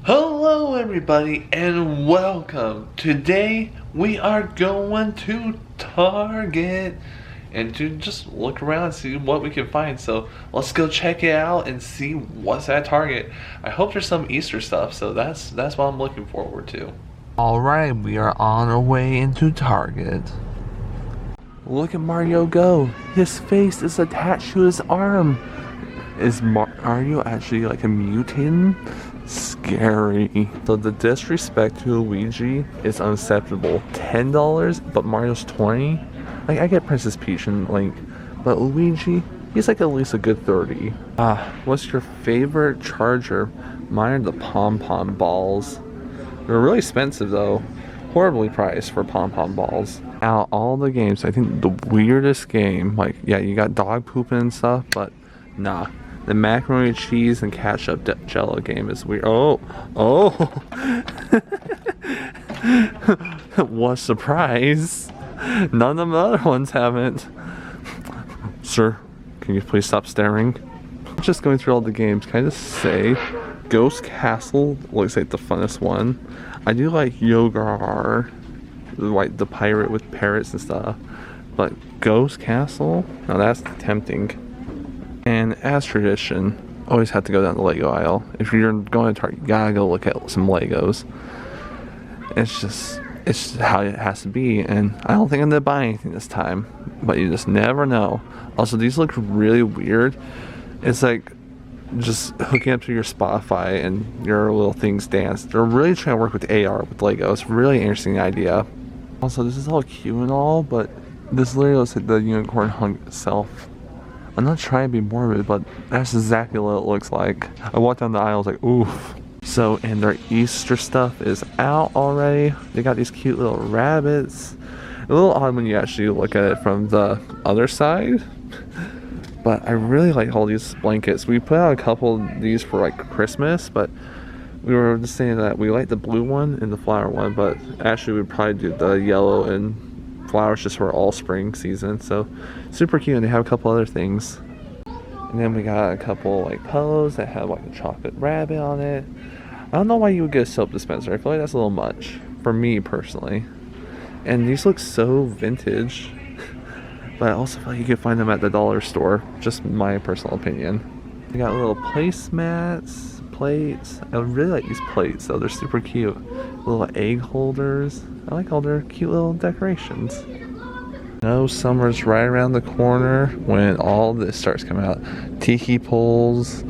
Hello everybody and welcome. Today we are going to Target and to just look around and see what we can find. So let's go check it out and see what's at Target. I hope there's some Easter stuff, so that's what I'm looking forward to. Alright, we are on our way into Target. Look at Mario go. His face is attached to his arm. Is Mario actually like a mutant? Scary. So the disrespect to Luigi is unacceptable. $10, but Mario's 20. Like, I get Princess Peach and Link, but Luigi, he's like at least a good 30. What's your favorite charger? Mine are the pom-pom balls. They're really expensive though. Horribly priced for pom-pom balls. Out all the games, I think the weirdest game, like, yeah, you got dog pooping and stuff, but nah. The macaroni and cheese and ketchup jello game is weird. Oh. What a surprise. None of the other ones haven't. Sir, can you please stop staring? Just going through all the games, can I just say, Ghost Castle looks like the funnest one. I do like Yogar, like the pirate with parrots and stuff. But Ghost Castle? Now that's tempting. And as tradition, always have to go down the Lego aisle. If you're going to Target, you gotta go look at some Legos. It's how it has to be. And I don't think I'm gonna buy anything this time, but you just never know. Also, these look really weird. It's like just hooking up to your Spotify and your little things dance. They're really trying to work with AR with Lego. It's a really interesting idea. Also, this is all cute and all, but this literally looks like the unicorn hung itself. I'm not trying to be morbid, but that's exactly what it looks like. I walked down the aisle, I was like, oof. So, and their Easter stuff is out already. They got these cute little rabbits. A little odd when you actually look at it from the other side. But I really like all these blankets. We put out a couple of these for like Christmas, but we were just saying that we like the blue one and the flower one, but actually we'd probably do the yellow and flowers just for all spring season. So super cute, and they have a couple other things. And then we got a couple like pillows that have like a chocolate rabbit on it. I don't know why you would get a soap dispenser. I feel like that's a little much for me personally. And these look so vintage, but I also feel like you can find them at the dollar store. Just my personal opinion. We got little placemats, plates. I really like these plates though. They're super cute. Little egg holders. I like all their cute little decorations. No, summer's right around the corner when all this starts coming out. Tiki poles,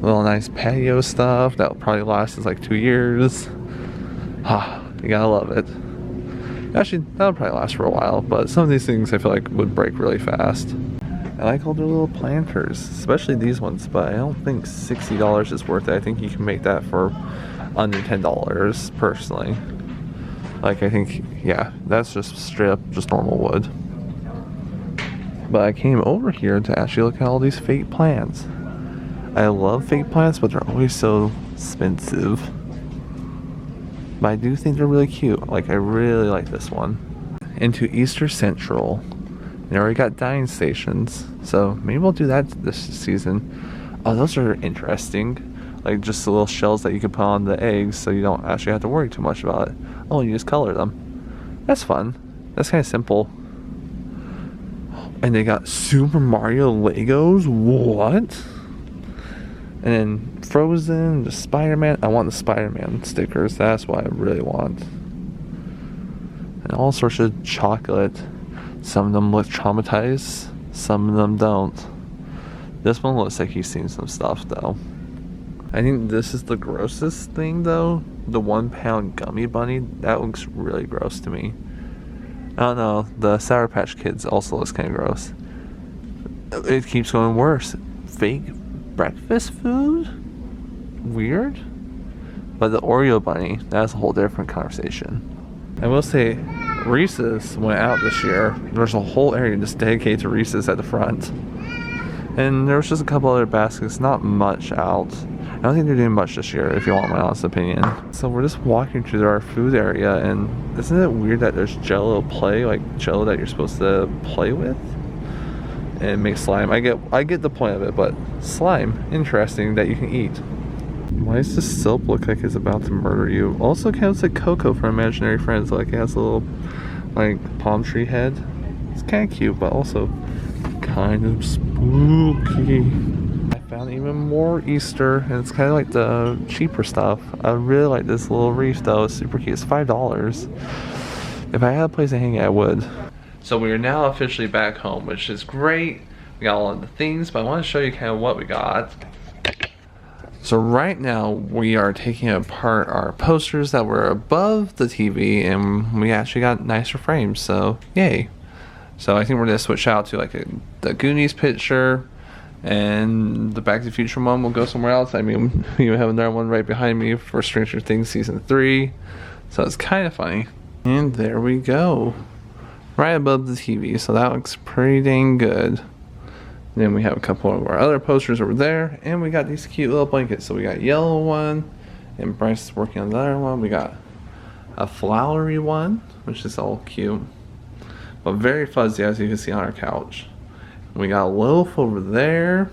little nice patio stuff that will probably last us like 2 years. You gotta love it. Actually, that'll probably last for a while, but some of these things I feel like would break really fast. I like all their little planters, especially these ones, but I don't think $60 is worth it. I think you can make that for under $10 personally. Like, I think, yeah, that's just straight up just normal wood. But I came over here to actually look at all these fake plants. I love fake plants, but they're always so expensive. But I do think they're really cute. Like, I really like this one. Into Easter Central. They already got dining stations, so maybe we'll do that this season. Oh, those are interesting. Like just the little shells that you can put on the eggs, so you don't actually have to worry too much about it. Oh, you just color them. That's fun. That's kind of simple. And they got Super Mario Legos. What? And then Frozen, the Spider-Man. I want the Spider-Man stickers. That's what I really want. And all sorts of chocolate. Some of them look traumatized. Some of them don't. This one looks like he's seen some stuff though. I think this is the grossest thing though. The 1 pound gummy bunny. That looks really gross to me. I don't know. The Sour Patch Kids also looks kind of gross. It keeps going worse. Fake breakfast food? Weird. But the Oreo bunny, that's a whole different conversation. I will say, Reese's went out this year. There's a whole area just dedicated to Reese's at the front. And there was just a couple other baskets, not much out. I don't think they're doing much this year, if you want my honest opinion. So we're just walking through our food area, and isn't it weird that there's Jello play, like Jello that you're supposed to play with? and make slime. I get the point of it, but slime, interesting that you can eat. Why does this soap look like it's about to murder you? Also kind of looks like Coco from Imaginary Friends, like it has a little like palm tree head. It's kind of cute, but also kind of spooky. I found even more Easter, and it's kind of like the cheaper stuff. I really like this little wreath though. It's super cute. It's $5. If I had a place to hang it, I would. So we are now officially back home, which is great. We got all of the things, but I want to show you kind of what we got. So right now we are taking apart our posters that were above the TV, and we actually got nicer frames, so yay. So I think we're gonna switch out to like the Goonies picture, and the Back to the Future one will go somewhere else. I mean, we have another one right behind me for Stranger Things season 3, so it's kind of funny. And there we go, right above the TV, so that looks pretty dang good. Then we have a couple of our other posters over there, and we got these cute little blankets. So we got a yellow one, and Bryce is working on the other one. We got a flowery one, which is all cute, but very fuzzy, as you can see on our couch. We got a loaf over there.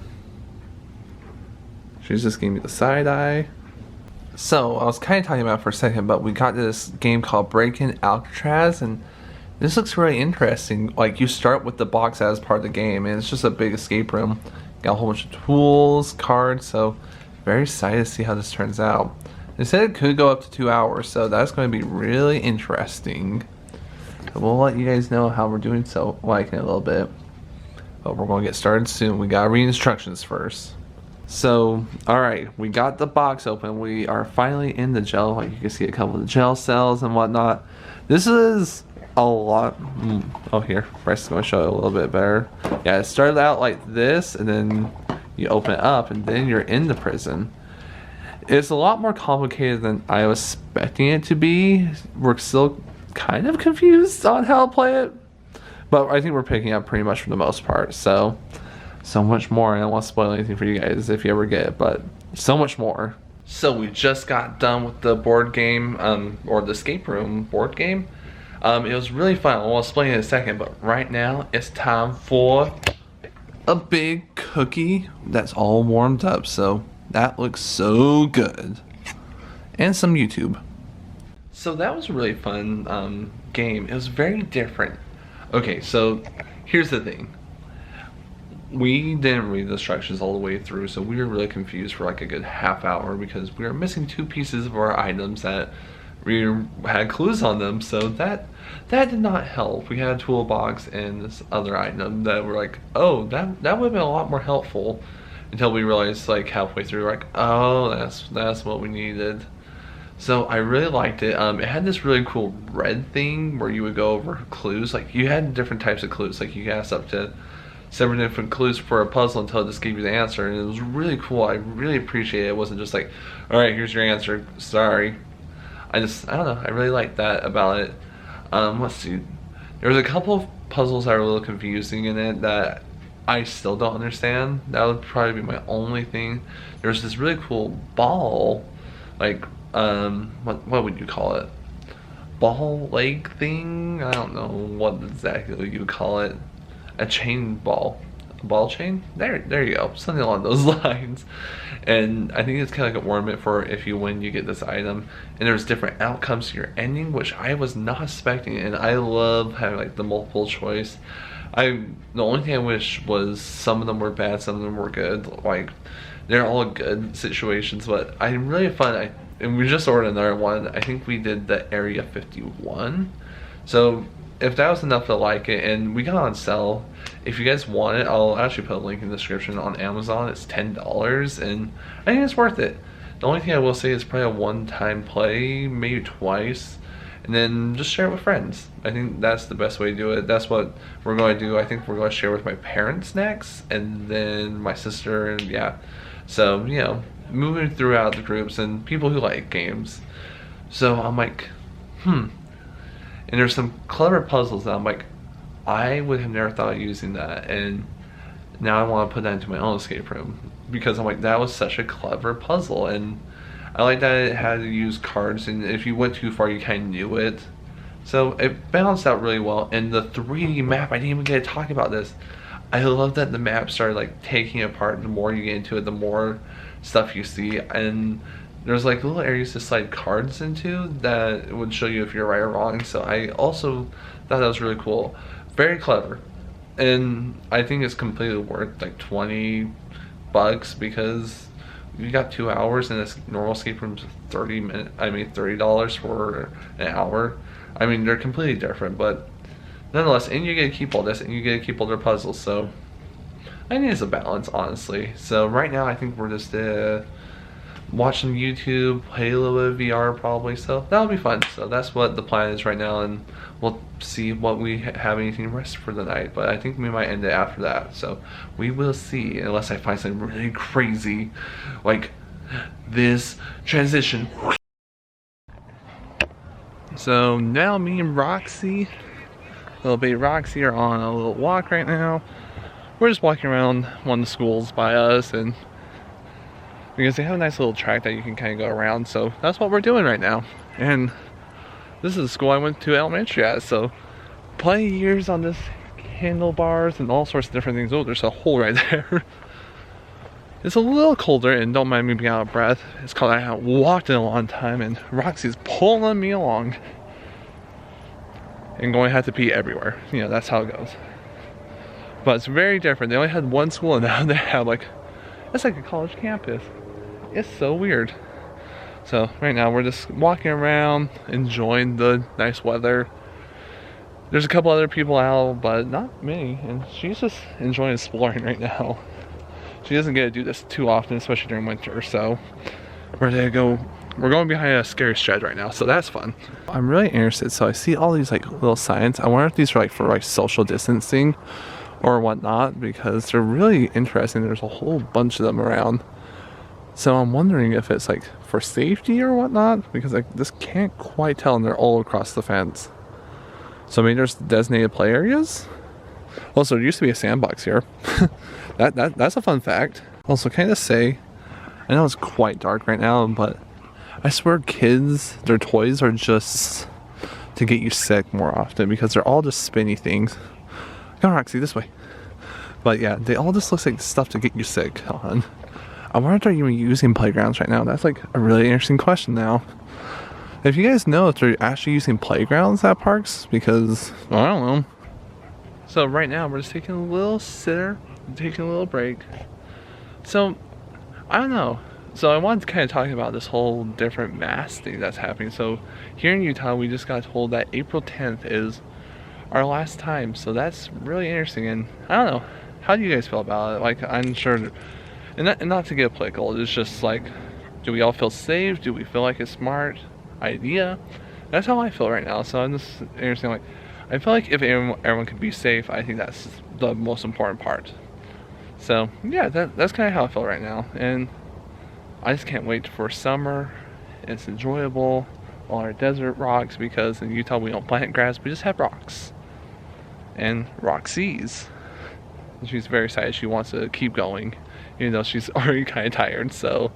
She's just giving me the side eye. So I was kind of talking about it for a second, but we got this game called Breaking Alcatraz, and this looks really interesting. Like, you start with the box as part of the game, and it's just a big escape room. Got a whole bunch of tools, cards, so very excited to see how this turns out. They said it could go up to 2 hours, so that's going to be really interesting. So we'll let you guys know how we're doing so like in a little bit. But we're going to get started soon. We got to read instructions first. So, alright, we got the box open. We are finally in the gel. Like, you can see a couple of the gel cells and whatnot. This is a lot. Oh, here, Bryce is going to show it a little bit better. Yeah, it started out like this, and then you open it up, and then you're in the prison. It's a lot more complicated than I was expecting it to be. We're still kind of confused on how to play it, but I think we're picking up pretty much for the most part. So much more. I don't want to spoil anything for you guys if you ever get it, but so much more. So we just got done with the board game, or the escape room board game. It was really fun. I'll explain it in a second, but right now it's time for a big cookie that's all warmed up. So that looks so good. And some YouTube. So that was a really fun game. It was very different. Okay, so here's the thing. We didn't read the instructions all the way through, so we were really confused for like a good half hour because we were missing 2 pieces of our items that we had clues on them, so that did not help. We had a toolbox and this other item that were like, oh, that would have been a lot more helpful, until we realized like halfway through, like, oh, that's what we needed. So I really liked it. It had this really cool red thing where you would go over clues. Like, you had different types of clues. Like, you asked up to 7 different clues for a puzzle until it just gave you the answer, and it was really cool. I really appreciate it. It wasn't just like, all right, here's your answer, sorry. I don't know, I really liked that about it. Let's see, there was a couple of puzzles that were a little confusing in it that I still don't understand. That would probably be my only thing. There's this really cool ball, like, what would you call it? Ball leg thing? I don't know what exactly you would call it. A chain ball. A ball chain? There you go. Something along those lines. And I think it's kind of like an ornament for if you win, you get this item. And there's different outcomes to your ending, which I was not expecting. And I love having like the multiple choice. The only thing I wish was some of them were bad, some of them were good. Like, they're all good situations, but I really fun. And we just ordered another one. I think we did the Area 51. So if that was enough to like it, and we got on sale. If you guys want it, I'll actually put a link in the description on Amazon. It's $10, and I think it's worth it. The only thing I will say is probably a one-time play, maybe twice, and then just share it with friends. I think that's the best way to do it. That's what we're going to do. I think we're going to share with my parents next, and then my sister, and yeah. So, you know, moving throughout the groups and people who like games. So I'm like, And there's some clever puzzles that I'm like, I would have never thought of using that, and now I want to put that into my own escape room, because I'm like, that was such a clever puzzle, and I like that it had to use cards, and if you went too far you kind of knew it, so it balanced out really well. And the 3D map, I didn't even get to talk about this. I love that the maps are like taking apart. The more you get into it, the more stuff you see, and there's like little areas to slide cards into that would show you if you're right or wrong. So I also thought that was really cool, very clever, and I think it's completely worth like $20 because you got 2 hours, and this normal escape room's 30 minutes. I mean $30 for an hour. I mean they're completely different, but nonetheless, and you get to keep all this, and you get to keep all their puzzles. So I think it's a balance, honestly. So right now, I think we're just watch some YouTube, play a little bit of VR probably. So that'll be fun. So that's what the plan is right now, and we'll see what we have anything rest for the night. But I think we might end it after that. So we will see, unless I find something really crazy, like this transition. So now me and Roxie, little baby Roxie, are on a little walk right now. We're just walking around one of the schools by us, and because they have a nice little track that you can kind of go around, so that's what we're doing right now. And this is the school I went to elementary at, so plenty of years on this handlebars and all sorts of different things. Oh, there's a hole right there. It's a little colder, and don't mind me being out of breath. It's called I haven't walked in a long time, and Roxy's pulling me along and going to have to pee everywhere. You know, that's how it goes. But it's very different. They only had one school, and now they have like, it's like a college campus. It's so weird. So right now we're just walking around, enjoying the nice weather. There's a couple other people out, but not many, and she's just enjoying exploring right now. She doesn't get to do this too often, especially during winter. So we're going behind a scary shed right now, so that's fun. I'm really interested. So I see all these like little signs. I wonder if these are like for like social distancing or whatnot, because they're really interesting. There's a whole bunch of them around. So I'm wondering if it's like for safety or whatnot, because I just can't quite tell, and they're all across the fence. So maybe there's designated play areas. Also, there used to be a sandbox here. That's a fun fact. Also, can I just say, I know it's quite dark right now, but I swear kids, their toys are just to get you sick more often, because they're all just spinny things. Come on, Roxy, this way. But yeah, they all just look like stuff to get you sick. Hold on. I wonder if they're even using playgrounds right now. That's like a really interesting question now. If you guys know if they're actually using playgrounds at parks, because I don't know. So right now we're just taking a little sitter, taking a little break. So I don't know. So I wanted to kind of talk about this whole different mask thing that's happening. So here in Utah, we just got told that April 10th is our last time. So that's really interesting. And I don't know, how do you guys feel about it? Like, I'm sure, and not to get political, it's just like, do we all feel safe? Do we feel like it's a smart idea? That's how I feel right now. So I'm just interesting. Like, I feel like if everyone could be safe, I think that's the most important part. So yeah, that's kind of how I feel right now. And I just can't wait for summer. It's enjoyable. All our desert rocks, because in Utah we don't plant grass, we just have rocks. And Roxie's, she's very excited. She wants to keep going, even though she's already kind of tired. So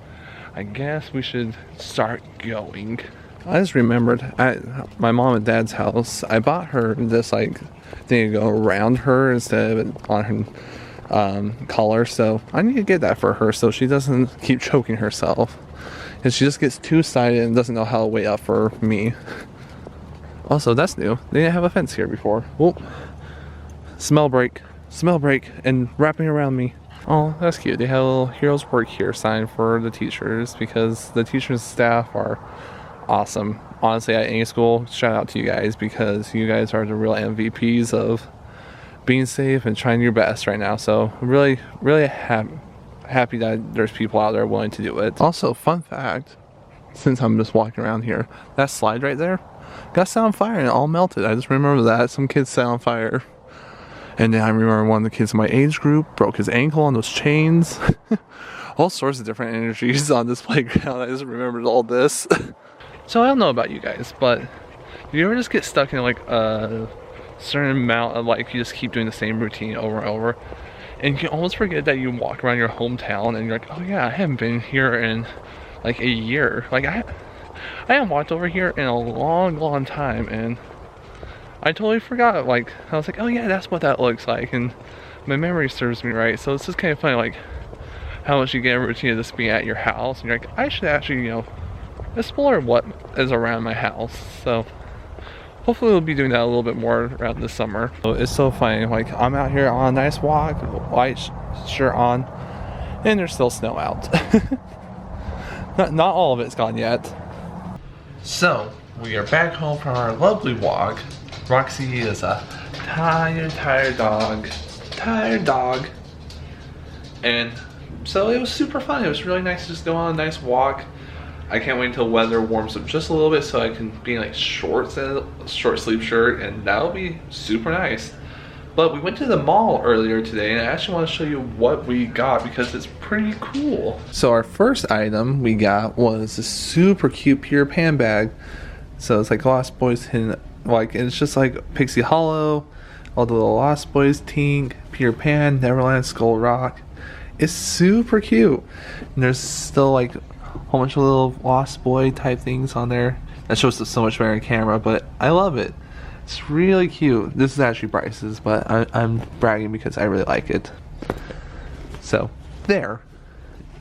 I guess we should start going. I just remembered at my mom and dad's house, I bought her this like thing to go around her instead of it on her collar. So I need to get that for her so she doesn't keep choking herself, and she just gets too excited and doesn't know how to wait up for me. Also, that's new. They didn't have a fence here before. Whoop. Smell break, and wrapping around me. Oh, that's cute. They have a little heroes work here sign for the teachers, because the teachers and staff are awesome. Honestly, at any school, shout out to you guys, because you guys are the real MVPs of being safe and trying your best right now. So really happy that there's people out there willing to do it. Also, fun fact, since I'm just walking around here, that slide right there got set on fire and it all melted. I just remember that some kids set on fire. And then I remember one of the kids in my age group broke his ankle on those chains. All sorts of different energies on this playground. I just remembered all this. So I don't know about you guys, but do you ever just get stuck in like a certain amount of like, you just keep doing the same routine over and over, and you can almost forget that you walk around your hometown and you're like, oh yeah, I haven't been here in like a year. Like I haven't walked over here in a long time, and I totally forgot. Like, I was like, oh yeah, that's what that looks like. And my memory serves me right, so it's just kind of funny, like how much you get a routine of just being at your house, and you're like, I should actually, explore what is around my house. So hopefully we'll be doing that a little bit more around this summer. So it's so funny, like I'm out here on a nice walk, white shirt on, and there's still snow out. not all of it's gone yet. So we are back home from our lovely walk. Roxie is a tired dog. And so it was super fun. It was really nice to just go on a nice walk. I can't wait until weather warms up just a little bit so I can be in like shorts and a short sleeve shirt, and that'll be super nice. But we went to the mall earlier today, and I actually want to show you what we got because it's pretty cool. So our first item we got was a super cute Peter Pan bag. So it's like Lost Boys hidden, like it's just like Pixie Hollow, all the little Lost Boys, Tink, Peter Pan, Neverland, Skull Rock. It's super cute. And there's still like a whole bunch of little Lost Boy type things on there. That shows up so much better in camera, but I love it. It's really cute. This is actually Bryce's, but I'm bragging because I really like it. So, there.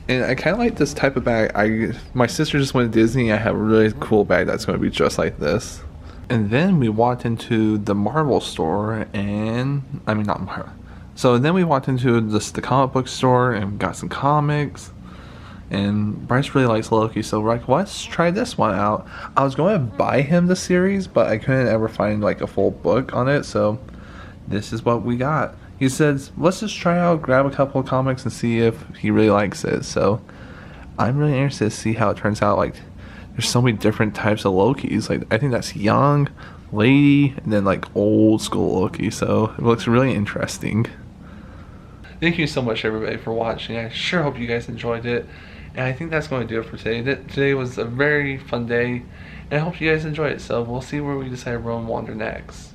And I kind of like this type of bag. My sister just went to Disney. I have a really cool bag that's going to be just like this. And then we walked into the Marvel store, and I mean not Marvel. So then we walked into the comic book store and got some comics. And Bryce really likes Loki, so we're like, let's try this one out. I was going to buy him the series, but I couldn't ever find like a full book on it, so this is what we got. He says, let's just try out, grab a couple of comics and see if he really likes it. So I'm really interested to see how it turns out. Like, there's so many different types of Lokis. Like, I think that's young, lady, and then like old school Loki, so it looks really interesting. Thank you so much everybody for watching. I sure hope you guys enjoyed it. And I think that's going to do it for today. Today was a very fun day, and I hope you guys enjoyed it. So we'll see where we decide to roam wander next.